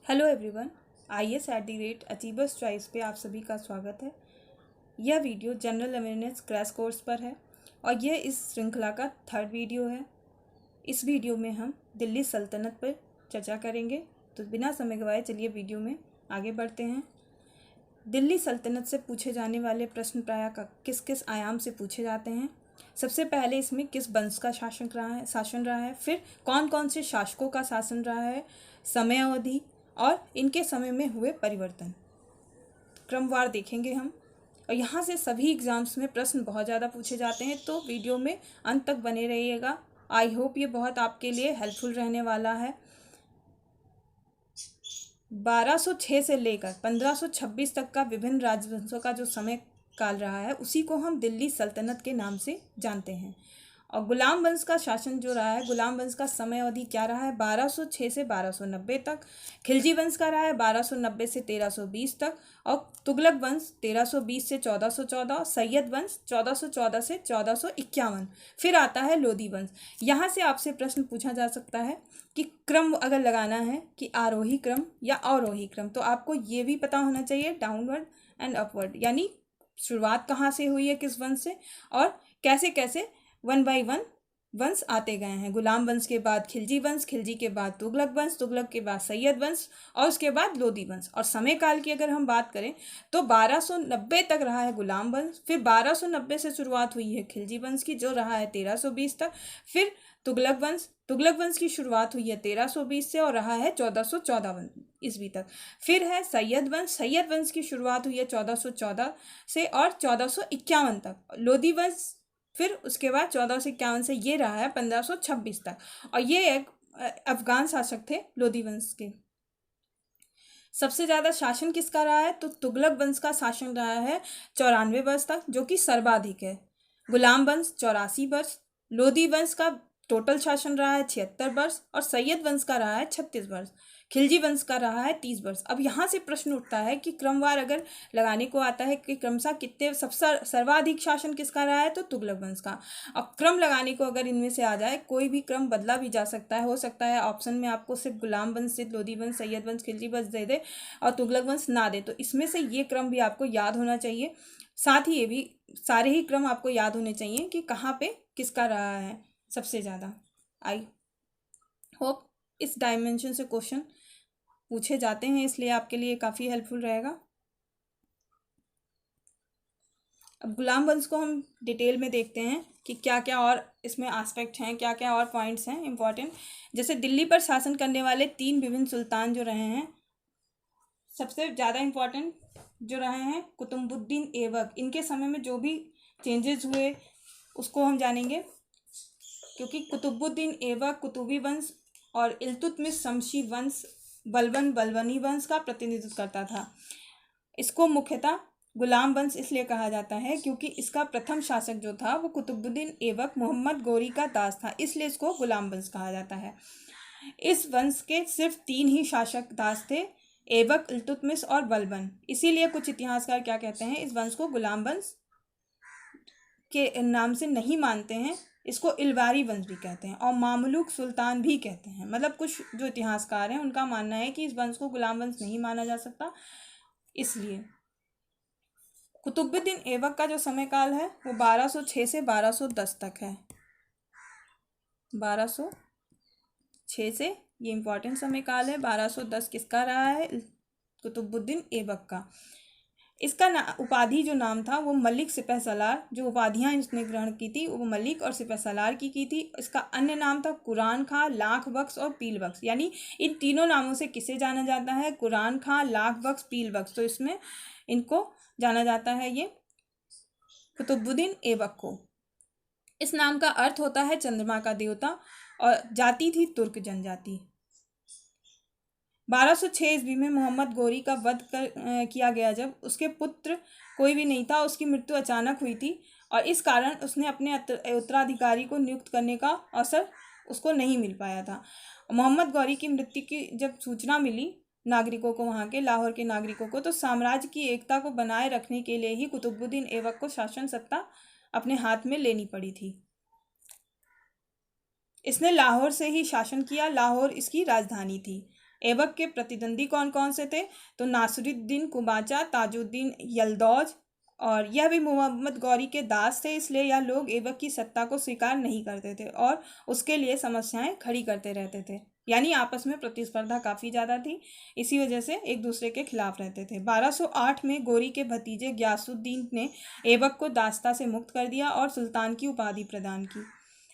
Hello everyone, IAS@अचीवर्स choice पे आप सभी का स्वागत है। यह video general awareness crash course पर है और यह इस श्रृंखला का थर्ड वीडियो है। इस वीडियो में हम दिल्ली सल्तनत पर चर्चा करेंगे। तो बिना समय गवाए चलिए वीडियो में आगे बढ़ते हैं। दिल्ली सल्तनत से पूछे जाने वाले प्रश्न प्रायः किस किस आयाम से पूछे जाते हैं। सबसे पहले इसमें किस वंश का शासन रहा है, फिर कौन कौन से शासकों का शासन रहा है, समय अवधि और इनके समय में हुए परिवर्तन क्रमवार देखेंगे हम। और यहाँ से सभी एग्जाम्स में प्रश्न बहुत ज़्यादा पूछे जाते हैं, तो वीडियो में अंत तक बने रहिएगा। आई होप ये बहुत आपके लिए हेल्पफुल रहने वाला है। 1206 से लेकर 1526 तक का विभिन्न राजवंशों का जो समय काल रहा है उसी को हम दिल्ली सल्तनत के नाम से जानते हैं। और गुलाम वंश का शासन जो रहा है, गुलाम वंश का समय अवधि क्या रहा है, 1206 से 1290 तक। खिलजी वंश का रहा है 1290 से 1320 तक। और तुगलक वंश 1320 से 1414। सैयद वंश 1414 से 1451। फिर आता है लोधी वंश। यहाँ से आपसे प्रश्न पूछा जा सकता है कि क्रम अगर लगाना है कि आरोही क्रम या अवरोही क्रम, तो आपको ये भी पता होना चाहिए डाउनवर्ड एंड अपवर्ड, यानी शुरुआत कहाँ से हुई है किस वंश से और कैसे कैसे वन बाई वन वंश आते गए हैं। गुलाम वंश के बाद खिलजी वंश, खिलजी के बाद तुगलक वंश, तुगलक के बाद सैयद वंश और उसके बाद लोधी वंश। और समय काल की अगर हम बात करें तो 1290 तक रहा है गुलाम वंश, फिर 1290 से शुरुआत हुई है खिलजी वंश की जो रहा है 1320 तक। फिर तुगलक वंश की शुरुआत हुई है 1320 से और रहा है 1414 ईस्वी तक। फिर है सैयद वंश की शुरुआत हुई है 1414 से और 1451 तक। लोधी वंश फिर उसके बाद 1451 से ये रहा है 1526 तक। और ये एक अफगान शासक थे लोधी वंश के। सबसे ज़्यादा शासन किसका रहा है, तो तुगलक वंश का शासन रहा है 94 वर्ष तक, जो कि सर्वाधिक है। गुलाम वंश 84 वर्ष। लोधी वंश का टोटल शासन रहा है 76 वर्ष और सैयद वंश का रहा है 36 वर्ष। खिलजी वंश का रहा है 30 वर्ष। अब यहाँ से प्रश्न उठता है कि क्रमवार अगर लगाने को आता है कि क्रमशः कितने सबसे सर्वाधिक शासन किसका रहा है, तो तुगलक वंश का। अब क्रम लगाने को अगर इनमें से आ जाए, कोई भी क्रम बदला भी जा सकता है, हो सकता है ऑप्शन में आपको सिर्फ गुलाम वंश से लोधी वंश, सैयद वंश, खिलजी वंश दे दे और तुगलक वंश ना दे, तो इसमें से ये क्रम भी आपको याद होना चाहिए। साथ ही ये भी सारे ही क्रम आपको याद होने चाहिए कि कहाँ पे किसका रहा है सबसे ज़्यादा। आई होप इस डायमेंशन से क्वेश्चन पूछे जाते हैं, इसलिए आपके लिए काफ़ी हेल्पफुल रहेगा। अब गुलाम वंश को हम डिटेल में देखते हैं कि क्या क्या और इसमें एस्पेक्ट हैं, क्या क्या और पॉइंट्स हैं इम्पॉर्टेंट। जैसे दिल्ली पर शासन करने वाले 3 विभिन्न सुल्तान जो रहे हैं, सबसे ज़्यादा इम्पॉर्टेंट जो रहे हैं कुतुबुद्दीन ऐबक। इनके समय में जो भी चेंजेस हुए उसको हम जानेंगे, क्योंकि कुतुबुद्दीन ऐबक कुतुबी वंश और इल्तुतमिश शमशी वंश बलबनी वंश का प्रतिनिधित्व करता था। इसको मुख्यतः गुलाम वंश इसलिए कहा जाता है क्योंकि इसका प्रथम शासक जो था वो कुतुबुद्दीन ऐबक मोहम्मद गौरी का दास था, इसलिए इसको गुलाम वंश कहा जाता है। इस वंश के सिर्फ 3 ही शासक दास थे, ऐबक, इल्तुतमिश और बलबन। इसीलिए कुछ इतिहासकार क्या कहते हैं, इस वंश को गुलाम वंश के नाम से नहीं मानते हैं, इसको इलवारी वंश भी कहते हैं और मामलुक सुल्तान भी कहते हैं। मतलब कुछ जो इतिहासकार हैं उनका मानना है कि इस वंश को गुलाम वंश नहीं माना जा सकता। इसलिए कुतुबुद्दीन ऐबक का जो समय काल है वो 1206 से 1210 तक है। 1206 से ये इम्पोर्टेंट समय काल है। 1210 किसका रहा है, कुतुबुद्दीन ऐबक का। इसका उपाधि जो नाम था वो मलिक सिपह सलार, जो उपाधियाँ इसने ग्रहण की थी वो मलिक और सिपह सलार की थी। इसका अन्य नाम था कुरान खां, लाख बख्श और पील बख्श, यानी इन तीनों नामों से किसे जाना जाता है, कुरान खां, लाख बख्श, पील बख्श। तो इसमें इनको जाना जाता है ये कुतुबुद्दीन ऐबक को। इस नाम का अर्थ होता है चंद्रमा का देवता और जाति थी तुर्क जनजाति। 1206 ईस्वी में मोहम्मद गौरी का वध किया गया, जब उसके पुत्र कोई भी नहीं था। उसकी मृत्यु अचानक हुई थी और इस कारण उसने अपने उत्तराधिकारी को नियुक्त करने का अवसर उसको नहीं मिल पाया था। मोहम्मद गौरी की मृत्यु की जब सूचना मिली नागरिकों को, वहाँ के लाहौर के नागरिकों को, तो साम्राज्य की एकता को बनाए रखने के लिए ही कुतुबुद्दीन ऐबक को शासन सत्ता अपने हाथ में लेनी पड़ी थी। इसने लाहौर से ही शासन किया, लाहौर इसकी राजधानी थी। ऐबक के प्रतिद्वंदी कौन कौन से थे? तो नासिरुद्दीन कुबाचा, ताजुद्दीन यलदौज, और यह भी मोहम्मद गौरी के दास थे, इसलिए यह लोग ऐबक की सत्ता को स्वीकार नहीं करते थे और उसके लिए समस्याएं खड़ी करते रहते थे। यानी आपस में प्रतिस्पर्धा काफ़ी ज़्यादा थी, इसी वजह से एक दूसरे के खिलाफ रहते थे। 1208 में गोरी के भतीजे ग्यासुद्दीन ने ऐबक को दासता से मुक्त कर दिया और सुल्तान की उपाधि प्रदान की।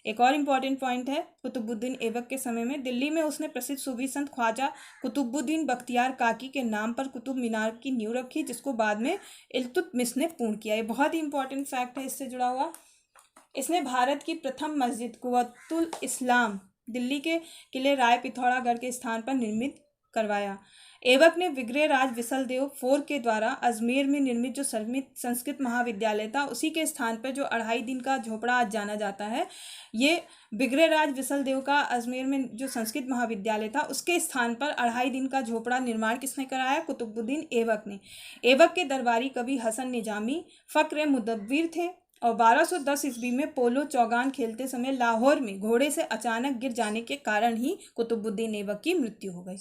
एक और इम्पॉर्टेंट पॉइंट है, कुतुबुद्दीन ऐबक के समय में दिल्ली में उसने प्रसिद्ध सूफी संत ख्वाजा कुतुबुद्दीन बख्तियार काकी के नाम पर कुतुब मीनार की नींव रखी, जिसको बाद में इल्तुतमिश ने पूर्ण किया। ये बहुत ही इंपॉर्टेंट फैक्ट है इससे जुड़ा हुआ। इसने भारत की प्रथम मस्जिद कुव्वतुल इस्लाम दिल्ली के किले राय पिथौरागढ़ के स्थान पर निर्मित करवाया। ऐबक ने विग्रहराज विसलदेव IV के द्वारा अजमेर में निर्मित जो संस्कृत महाविद्यालय था, उसी के स्थान पर जो 2.5 दिन का झोपड़ा आज जाना जाता है, ये विग्रहराज विसलदेव का अजमेर में जो संस्कृत महाविद्यालय था, उसके स्थान पर 2.5 दिन का झोपड़ा निर्माण किसने कराया? कुतुबुद्दीन ऐबक ने। ऐबक के दरबारी कवि हसन निजामी फ़क्र मुदव्विर थे और 1210 ईस्वी में पोलो चौगान खेलते समय लाहौर में घोड़े से अचानक गिर जाने के कारण ही कुतुबुद्दीन ऐबक की मृत्यु हो गई।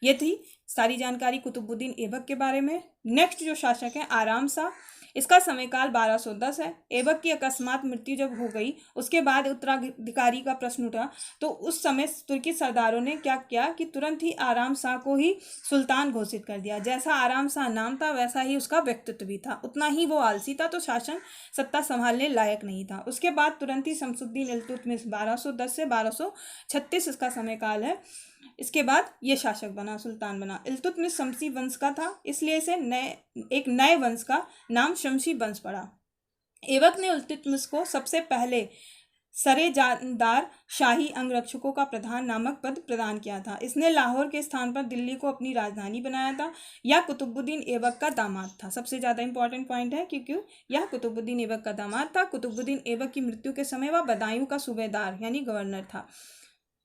ये थी सारी जानकारी कुतुबुद्दीन ऐबक के बारे में। नेक्स्ट जो शासक है आराम शाह, इसका समयकाल 1210 है। ऐबक की अकस्मात मृत्यु जब हो गई, उसके बाद उत्तराधिकारी का प्रश्न उठा, तो उस समय तुर्की सरदारों ने क्या किया कि तुरंत ही आराम शाह को ही सुल्तान घोषित कर दिया। जैसा आराम शाह नाम था, वैसा ही उसका व्यक्तित्व भी था। उतना ही वो आलसी था, तो शासन सत्ता संभालने लायक नहीं था। उसके बाद तुरंत ही शमसुद्दीन इल्तुतमिश 1210 से 1236 इसका समयकाल है। इसके बाद ये शासक बना, सुल्तान बना। इल्तुतमिश शमसी वंश का था, इसलिए इसे एक नए वंश का नाम शमसी वंश पड़ा। ऐबक ने इल्तुतमिश को सबसे पहले सरेजादार शाही अंगरक्षकों का प्रधान नामक पद प्रदान किया था। इसने लाहौर के स्थान पर दिल्ली को अपनी राजधानी बनाया था। यह कुतुबुद्दीन ऐबक का दामाद था। सबसे ज़्यादा इंपॉर्टेंट पॉइंट है, क्योंकि यह कुतुबुद्दीन ऐबक का दामाद था। कुतुबुद्दीन ऐबक की मृत्यु के समय वह बदायूं का सूबेदार यानी गवर्नर था।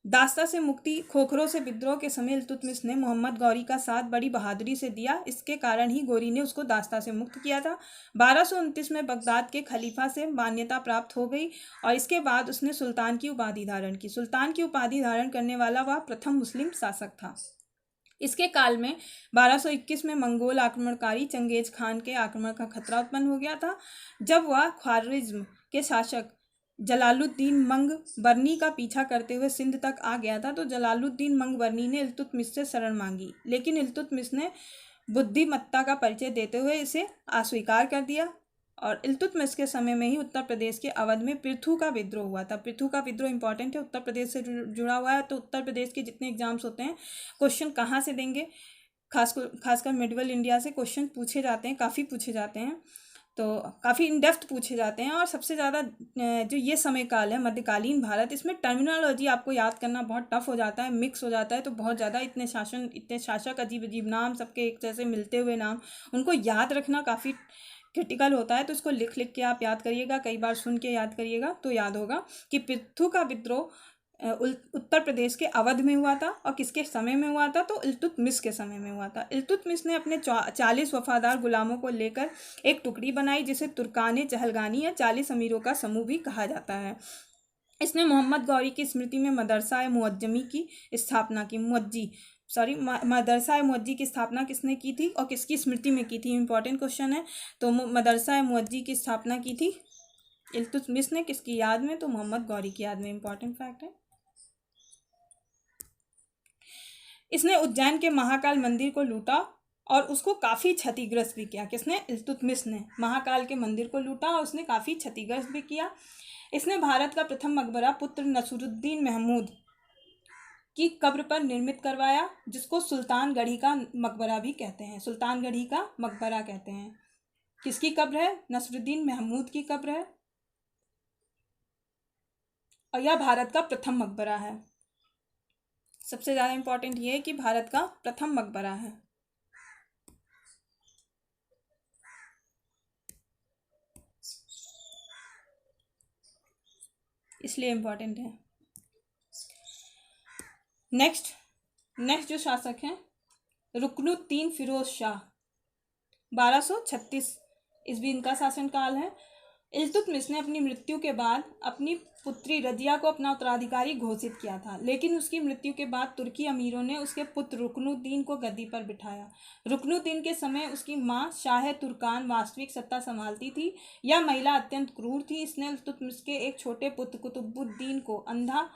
दास्ता से मुक्ति, खोखरों से विद्रोह के समय इल्तुतमिश ने मोहम्मद गौरी का साथ बड़ी बहादुरी से दिया। इसके कारण ही गौरी ने उसको दास्ता से मुक्त किया था। 1229 में बगदाद के खलीफा से मान्यता प्राप्त हो गई और इसके बाद उसने सुल्तान की उपाधि धारण की। सुल्तान की उपाधि धारण करने वाला वह प्रथम मुस्लिम शासक था। इसके काल में 1221 में मंगोल आक्रमणकारी चंगेज खान के आक्रमण का खतरा उत्पन्न हो गया था। जब वह ख्वारिज्म के शासक जलालुद्दीन मंगबरनी का पीछा करते हुए सिंध तक आ गया था, तो जलालुद्दीन मंगबरनी ने इल्तुतमिश से शरण मांगी, लेकिन इल्तुतमिश ने बुद्धिमत्ता का परिचय देते हुए इसे अस्वीकार कर दिया। और इल्तुतमिश के समय में ही उत्तर प्रदेश के अवध में पृथु का विद्रोह हुआ था। पृथु का विद्रोह इंपॉर्टेंट है, उत्तर प्रदेश से जुड़ा हुआ है। तो उत्तर प्रदेश के जितने एग्जाम्स होते हैं, क्वेश्चन कहाँ से देंगे, खासकर मिडिवल इंडिया से क्वेश्चन पूछे जाते हैं, काफ़ी पूछे जाते हैं, तो काफ़ी इन डेप्थ पूछे जाते हैं। और सबसे ज़्यादा जो ये समय काल है मध्यकालीन भारत, इसमें टर्मिनोलॉजी आपको याद करना बहुत टफ हो जाता है, मिक्स हो जाता है। तो बहुत ज़्यादा इतने शासक, अजीब अजीब नाम, सबके एक जैसे मिलते हुए नाम, उनको याद रखना काफ़ी क्रिटिकल होता है। तो इसको लिख लिख के आप याद करिएगा, कई बार सुन के याद करिएगा, तो याद होगा कि पृथु का विद्रोह उत्तर प्रदेश के अवध में हुआ था। और किसके समय में हुआ था? तो इल्तुतमिश के समय में हुआ था। इल्तुतमिश ने अपने 40 वफादार गुलामों को लेकर एक टुकड़ी बनाई, जिसे तुर्काने चहलगानी या 40 अमीरों का समूह भी कहा जाता है। इसने मोहम्मद गौरी की स्मृति में मदरसा मुअज्जमी की स्थापना की। मदरसा मुअज्जी की स्थापना किसने की थी और किसकी स्मृति में की थी? इंपॉर्टेंट क्वेश्चन है। तो मदरसा मुअज्जी की स्थापना की थी इल्तुतमिश ने, किसकी याद में? तो मोहम्मद गौरी की याद में। इंपॉर्टेंट फैक्ट है। इसने उज्जैन के महाकाल मंदिर को लूटा और उसको काफ़ी क्षतिग्रस्त भी किया। किसने? इल्तुतमिश ने महाकाल के मंदिर को लूटा और उसने काफ़ी क्षतिग्रस्त भी किया। इसने भारत का प्रथम मकबरा पुत्र नसरुद्दीन महमूद की कब्र पर निर्मित करवाया, जिसको सुल्तानगढ़ी का मकबरा भी कहते हैं। सुल्तानगढ़ी का मकबरा कहते हैं। किसकी कब्र है? नसरुद्दीन महमूद की कब्र है और यह भारत का प्रथम मकबरा है। सबसे ज़्यादा इंपॉर्टेंट ये है कि भारत का प्रथम मकबरा है। इसलिए इंपॉर्टेंट है। नेक्स्ट जो शासक हैं रुकनुद्दीन फिरोज शाह, 1236 ईस्वी इनका शासनकाल है। इल्तुतमिश ने अपनी मृत्यु के बाद अपनी पुत्री रजिया को अपना उत्तराधिकारी घोषित किया था, लेकिन उसकी मृत्यु के बाद तुर्की अमीरों ने उसके पुत्र रुकनुद्दीन को गद्दी पर बिठाया। रुकनुद्दीन के समय उसकी मां शाह तुर्कान वास्तविक सत्ता संभालती थी। यह महिला अत्यंत क्रूर थी। इसने इल्तुतमिश के एक छोटे पुत्र कुतुबुद्दीन को अंधा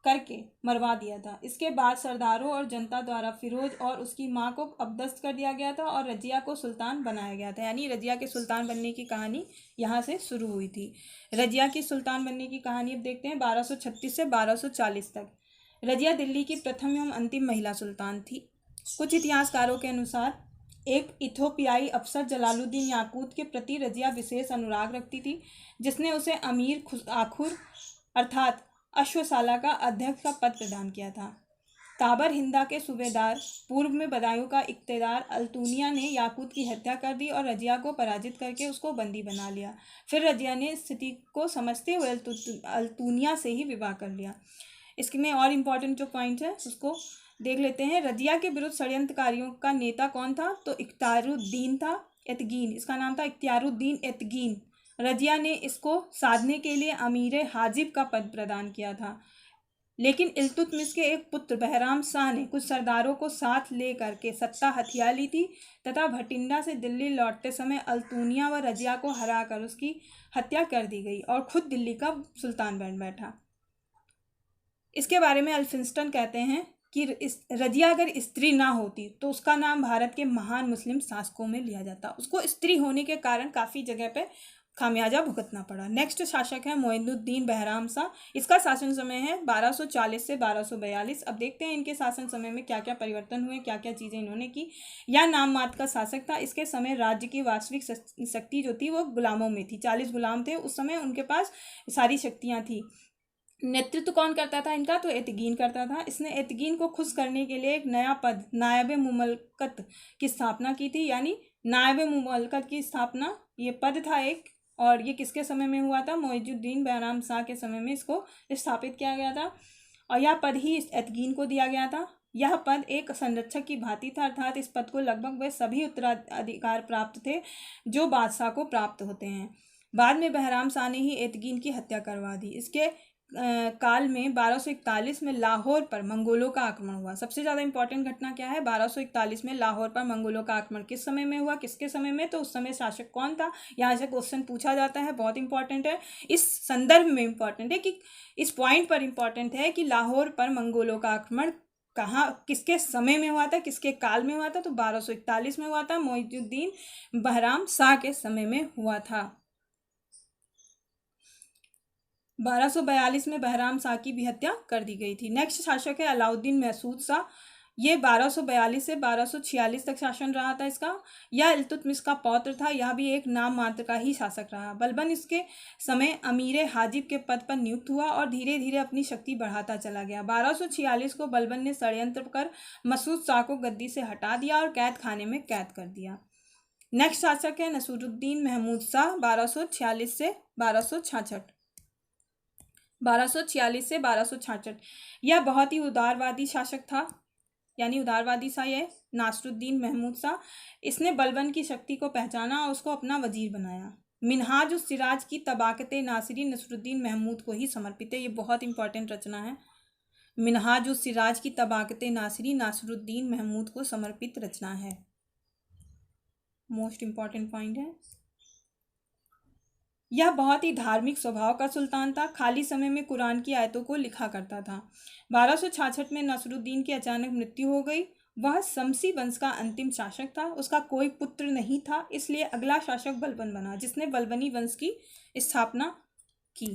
करके मरवा दिया था। इसके बाद सरदारों और जनता द्वारा फिरोज और उसकी मां को अपदस्थ कर दिया गया था और रजिया को सुल्तान बनाया गया था। यानी रजिया के सुल्तान बनने की कहानी यहाँ से शुरू हुई थी। रजिया की सुल्तान बनने की कहानी अब देखते हैं 1236 से 1240 तक। रजिया दिल्ली की प्रथम एवं अंतिम महिला सुल्तान थी। कुछ इतिहासकारों के अनुसार एक इथोपियाई अफसर जलालुद्दीन याकूत के प्रति रजिया विशेष अनुराग रखती थी, जिसने उसे अमीर आखुर अर्थात अश्वशाला का अध्यक्ष का पद प्रदान किया था। ताबर हिंदा के सूबेदार पूर्व में बदायूं का इख्तियार अल्तूनिया ने याकूत की हत्या कर दी और रजिया को पराजित करके उसको बंदी बना लिया। फिर रजिया ने स्थिति को समझते हुए अल्तूनिया से ही विवाह कर लिया। इसमें और इम्पोर्टेंट जो पॉइंट है उसको देख लेते हैं। रजिया के विरुद्ध षड्यंत्रकारियों का नेता कौन था? तो इख्तियारुद्दीन था एतगीन। इसका नाम था इख्तियारुद्दीन एतगीन। रजिया ने इसको साधने के लिए अमीर हाजिब का पद प्रदान किया था, लेकिन इल्तुतमिश के एक पुत्र बहराम शाह ने कुछ सरदारों को साथ ले करके सत्ता हथिया ली थी तथा भटिंडा से दिल्ली लौटते समय अल्तूनिया व रजिया को हराकर उसकी हत्या कर दी गई और खुद दिल्ली का सुल्तान बन बैठा। इसके बारे में अल्फिंस्टन कहते हैं कि रजिया अगर स्त्री ना होती तो उसका नाम भारत के महान मुस्लिम शासकों में लिया जाता। उसको स्त्री होने के कारण काफ़ी जगह पे खामियाजा भुगतना पड़ा। नेक्स्ट शासक है मोइनुद्दीन बहराम शाह। इसका शासन समय है 1240 से 1242। अब देखते हैं इनके शासन समय में क्या क्या परिवर्तन हुए, क्या क्या चीज़ें इन्होंने की। यह नाम मात्र का शासक था। इसके समय राज्य की वास्तविक शक्ति जो थी वो गुलामों में थी। 40 गुलाम थे उस समय, उनके पास सारी शक्तियाँ थी। नेतृत्व कौन करता था इनका? तो एतगीन करता था। इसने एतगीन को खुश करने के लिए एक नया पद नायब मुमलकत की स्थापना की थी। यानी नायब मुमलकत की स्थापना ये पद था एक, और ये किसके समय में हुआ था? मोइनुद्दीन बहराम शाह के समय में इसको स्थापित किया गया था और यह पद ही एतगीन को दिया गया था। यह पद एक संरक्षक की भांति था, अर्थात इस पद को लगभग वे सभी उत्तराधिकार प्राप्त थे जो बादशाह को प्राप्त होते हैं। बाद में बहराम शाह ने ही एतगीन की हत्या करवा दी। इसके काल में 1241 में लाहौर पर मंगोलों का आक्रमण हुआ। सबसे ज़्यादा इंपॉर्टेंट घटना क्या है? 1241 में लाहौर पर मंगोलों का आक्रमण किस समय में हुआ, किसके समय में? तो उस समय शासक कौन था? यहाँ से क्वेश्चन पूछा जाता है, बहुत इंपॉर्टेंट है। इस संदर्भ में इंपॉर्टेंट है कि इस पॉइंट पर इंपॉर्टेंट है कि लाहौर पर मंगोलों का आक्रमण कहाँ किसके समय में हुआ था, किसके काल में हुआ था? तो 1241 में हुआ था, मोइनुद्दीन बहराम शाह के समय में हुआ था। 1242 में बहराम शाह की भी हत्या कर दी गई थी। नेक्स्ट शासक है अलाउद्दीन महसूद शाह। ये 1242 से 1246 तक शासन रहा था इसका। यह इल्तुतमिश का पौत्र था। यह भी एक नाम मात्र का ही शासक रहा। बलबन इसके समय अमीर हाजिब के पद पर नियुक्त हुआ और धीरे धीरे अपनी शक्ति बढ़ाता चला गया। 1246 को बलबन ने षड्यंत्र कर मसूद शाह को गद्दी से हटा दिया और कैद खाने में कैद कर दिया। नेक्स्ट शासक है नसीरुद्दीन महमूद शाह। 1246 से 1266। 1246 से 1266। यह बहुत ही उदारवादी शासक था, यानी उदारवादी सा ये नासरुद्दीन महमूद शाह। इसने बलबन की शक्ति को पहचाना और उसको अपना वजीर बनाया। मिनहाज उस सिराज की तबाकत नासिरी नसरुद्दीन महमूद को ही समर्पित है। ये बहुत इंपॉर्टेंट रचना है। मिनहाज उस सिराज की तबाकत नासिरी नासरुद्दीन महमूद को समर्पित रचना है। मोस्ट इंपॉर्टेंट पॉइंट है। यह बहुत ही धार्मिक स्वभाव का सुल्तान था। खाली समय में कुरान की आयतों को लिखा करता था। 1266 में नसरुद्दीन की अचानक मृत्यु हो गई। वह शमसी वंश का अंतिम शासक था। उसका कोई पुत्र नहीं था, इसलिए अगला शासक बलबन बना, जिसने बलबनी वंश की स्थापना की।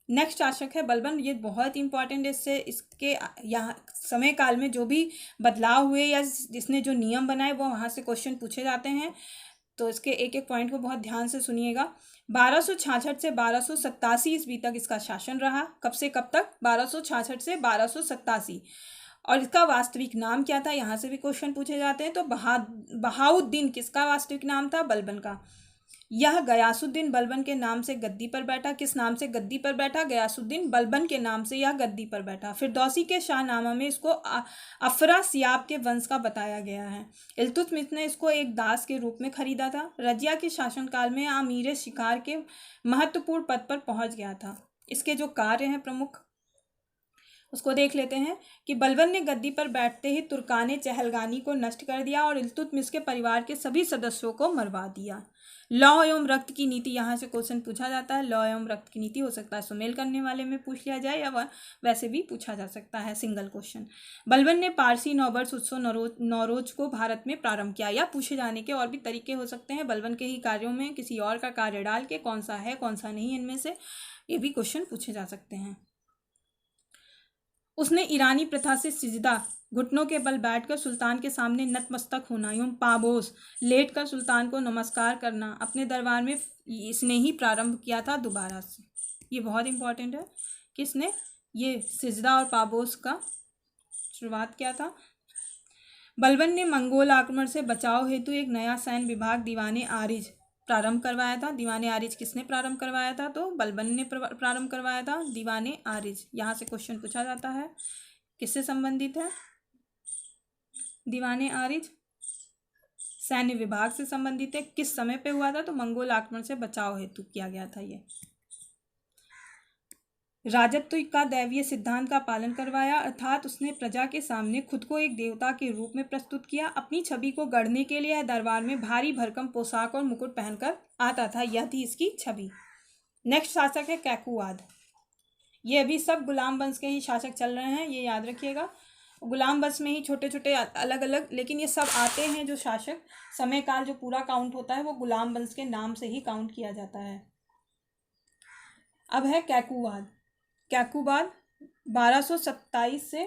नेक्स्ट शासक है बलबन। ये बहुत इंपॉर्टेंट है। इसके यहाँ समय काल में जो भी बदलाव हुए या जिसने जो नियम बनाए वो वहाँ से क्वेश्चन पूछे जाते हैं, तो इसके एक एक पॉइंट को बहुत ध्यान से सुनिएगा। 1266 से 1287 ईस्वी तक इसका शासन रहा। कब से कब तक? 1266 से 1287। और इसका वास्तविक नाम क्या था? यहाँ से भी क्वेश्चन पूछे जाते हैं। तो बहाउद्दीन किसका वास्तविक नाम था? बलबन का। यह गयासुद्दीन बलबन के नाम से गद्दी पर बैठा। किस नाम से गद्दी पर बैठा? गयासुद्दीन बलबन के नाम से यह गद्दी पर बैठा। फिरदौसी के शाहनामा में इसको अफरासियाब के वंश का बताया गया है। इल्तुतमिश ने इसको एक दास के रूप में खरीदा था। रजिया के शासनकाल में अमीर शिकार के महत्वपूर्ण पद पर पहुंच गया था। इसके जो कार्य हैं प्रमुख, उसको देख लेते हैं कि बलबन ने गद्दी पर बैठते ही तुर्काने चहलगानी को नष्ट कर दिया और इल्तुतमिश के परिवार के सभी सदस्यों को मरवा दिया। लौ एवं रक्त की नीति, यहाँ से क्वेश्चन पूछा जाता है। लौ एवं रक्त की नीति हो सकता है सुमेल करने वाले में पूछ लिया जाए, या वैसे भी पूछा जा सकता है सिंगल क्वेश्चन। बलबन ने पारसी नववर्ष उत्सव नौरोज को भारत में प्रारंभ किया। या पूछे जाने के और भी तरीके हो सकते हैं। बलबन के ही कार्यों में किसी और का कार्य डाल के कौन सा है कौन सा नहीं, इनमें से ये भी क्वेश्चन पूछे जा सकते हैं। उसने ईरानी प्रथा से सिजदा, घुटनों के बल बैठकर सुल्तान के सामने नतमस्तक होना एवं पाबोस, लेटकर सुल्तान को नमस्कार करना अपने दरबार में इसने ही प्रारंभ किया था दोबारा से। ये बहुत इंपॉर्टेंट है कि इसने ये सिजदा और पाबोस का शुरुआत किया था। बलबन ने मंगोल आक्रमण से बचाव हेतु एक नया सैन्य विभाग दीवाने आरिज प्रारंभ करवाया था। दीवाने आरिज किसने प्रारंभ करवाया था? तो बलबन ने प्रारंभ करवाया था दीवाने आरिज। यहाँ से क्वेश्चन पूछा जाता है, किससे संबंधित है दीवाने आरिज? सैन्य विभाग से संबंधित है। किस समय पे हुआ था? तो मंगोल आक्रमण से बचाव हेतु किया गया था ये। राजत्व का दैवीय सिद्धांत का पालन करवाया, अर्थात उसने प्रजा के सामने खुद को एक देवता के रूप में प्रस्तुत किया। अपनी छवि को गढ़ने के लिए दरबार में भारी भरकम पोशाक और मुकुट पहनकर आता था। यह थी इसकी छवि। नेक्स्ट शासक है कैकुवाद। ये अभी सब गुलाम वंश के ही शासक चल रहे हैं, ये याद रखिएगा। गुलाम वंश में ही छोटे छोटे अलग अलग, लेकिन ये सब आते हैं जो शासक। समय काल जो पूरा काउंट होता है वो गुलाम वंश के नाम से ही काउंट किया जाता है। अब है कैकुवाद। कैकुवाद 1287 से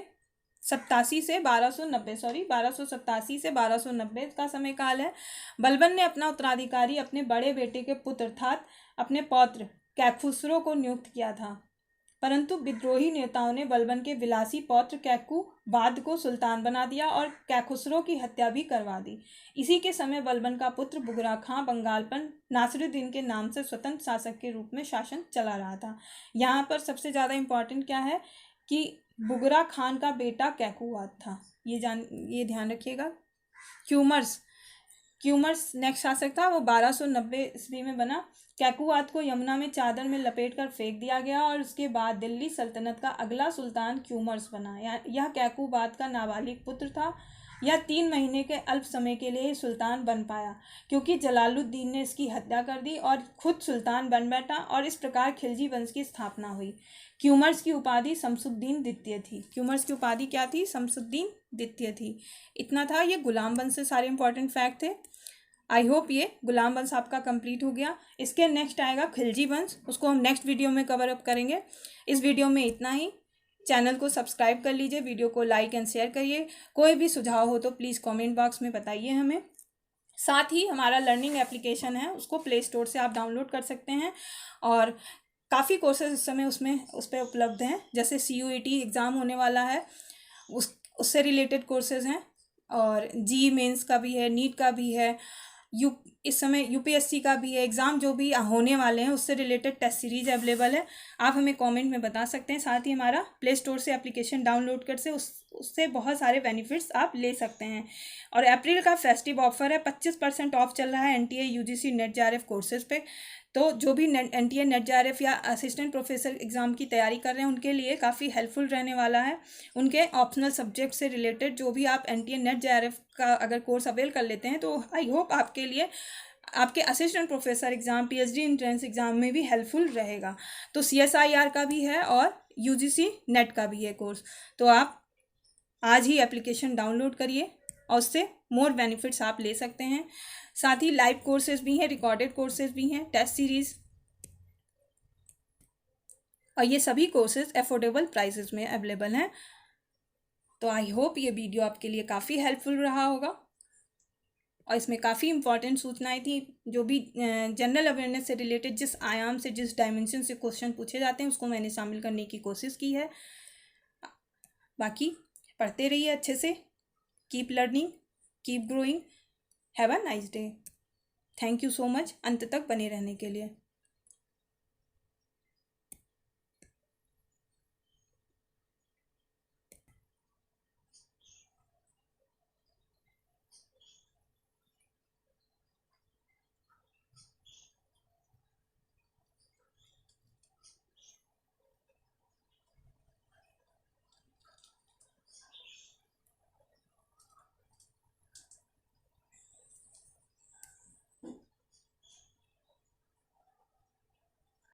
1290 का समय काल है। बलबन ने अपना उत्तराधिकारी अपने बड़े बेटे के पुत्र अर्थात अपने पौत्र कैखुसरो को नियुक्त किया था, परंतु विद्रोही नेताओं ने बलबन के विलासी पौत्र कैकुबाद को सुल्तान बना दिया और कैखुसरो की हत्या भी करवा दी। इसी के समय बलबन का पुत्र बुगरा खां बंगाल पर नासिरुद्दीन के नाम से स्वतंत्र शासक के रूप में शासन चला रहा था। यहाँ पर सबसे ज़्यादा इम्पोर्टेंट क्या है कि बुगरा खान का बेटा कैकुबाद था, ये ध्यान रखिएगा। क्यूमर्स नेक्स्ट शासक था, वो 1290 ईस्वी में बना। कैकुवाद को यमुना में चादर में लपेटकर फेंक दिया गया और उसके बाद दिल्ली सल्तनत का अगला सुल्तान क्यूमर्स बना। यह कैकुवाद का नाबालिग पुत्र था। यह 3 महीने के अल्प समय के लिए ही सुल्तान बन पाया, क्योंकि जलालुद्दीन ने इसकी हत्या कर दी और खुद सुल्तान बन बैठा और इस प्रकार खिलजी वंश की स्थापना हुई। क्यूमर्स की उपाधि शमसुद्दीन द्वितीय थी। क्यूमर्स की उपाधि क्या थी? शमसुद्दीन द्वितीय थी। इतना था, ये गुलाम वंश से सारे इंपॉर्टेंट फैक्ट थे। आई होप ये गुलाम वंश आपका कंप्लीट हो गया। इसके नेक्स्ट आएगा खिलजी वंश, उसको हम नेक्स्ट वीडियो में कवर अप करेंगे। इस वीडियो में इतना ही। चैनल को सब्सक्राइब कर लीजिए, वीडियो को लाइक एंड शेयर करिए। कोई भी सुझाव हो तो प्लीज़ कमेंट बॉक्स में बताइए हमें। साथ ही हमारा लर्निंग एप्लीकेशन है, उसको प्ले स्टोर से आप डाउनलोड कर सकते हैं और काफ़ी कोर्सेज इस समय उस पर उपलब्ध हैं। जैसे CUET एग्ज़ाम होने वाला है, उससे रिलेटेड कोर्सेज हैं, और जी मेंस का भी है, नीट का भी है, इस समय UPSC का भी है। एग्ज़ाम जो भी होने वाले हैं उससे रिलेटेड टेस्ट सीरीज अवेलेबल है, आप हमें कमेंट में बता सकते हैं। साथ ही हमारा प्ले स्टोर से एप्लीकेशन डाउनलोड कर से उससे बहुत सारे बेनिफिट्स आप ले सकते हैं। और अप्रैल का फेस्टिव ऑफर है, 25% ऑफ चल रहा है NTA UGC net JRF courses पे। तो जो भी NTA नेट JRF या असिस्टेंट प्रोफेसर एग्ज़ाम की तैयारी कर रहे हैं उनके लिए काफ़ी हेल्पफुल रहने वाला है। उनके ऑप्शनल सब्जेक्ट से रिलेटेड जो भी आप NTA नेट JRF का अगर कोर्स अवेल कर लेते हैं तो आई होप आपके लिए आपके assistant professor exam, PhD entrance exam में भी हेल्पफुल रहेगा। तो CSIR का भी है और UGC नेट का भी है कोर्स। तो आप आज ही एप्लीकेशन डाउनलोड करिए और उससे मोर बेनिफिट्स आप ले सकते हैं। साथ ही लाइव कोर्सेज भी हैं, रिकॉर्डेड कोर्सेज भी हैं, टेस्ट सीरीज़, और ये सभी कोर्सेज अफोर्डेबल प्राइसेस में अवेलेबल हैं। तो आई होप ये वीडियो आपके लिए काफ़ी हेल्पफुल रहा होगा और इसमें काफ़ी इंपॉर्टेंट सूचनाएं थी। जो भी जनरल अवेयरनेस से रिलेटेड जिस आयाम से, जिस डायमेंशन से क्वेश्चन पूछे जाते हैं उसको मैंने शामिल करने की कोशिश की है। बाकी पढ़ते रहिए अच्छे से। Keep learning, keep growing. Have a nice day. Thank you so much अंत तक बने रहने के लिए।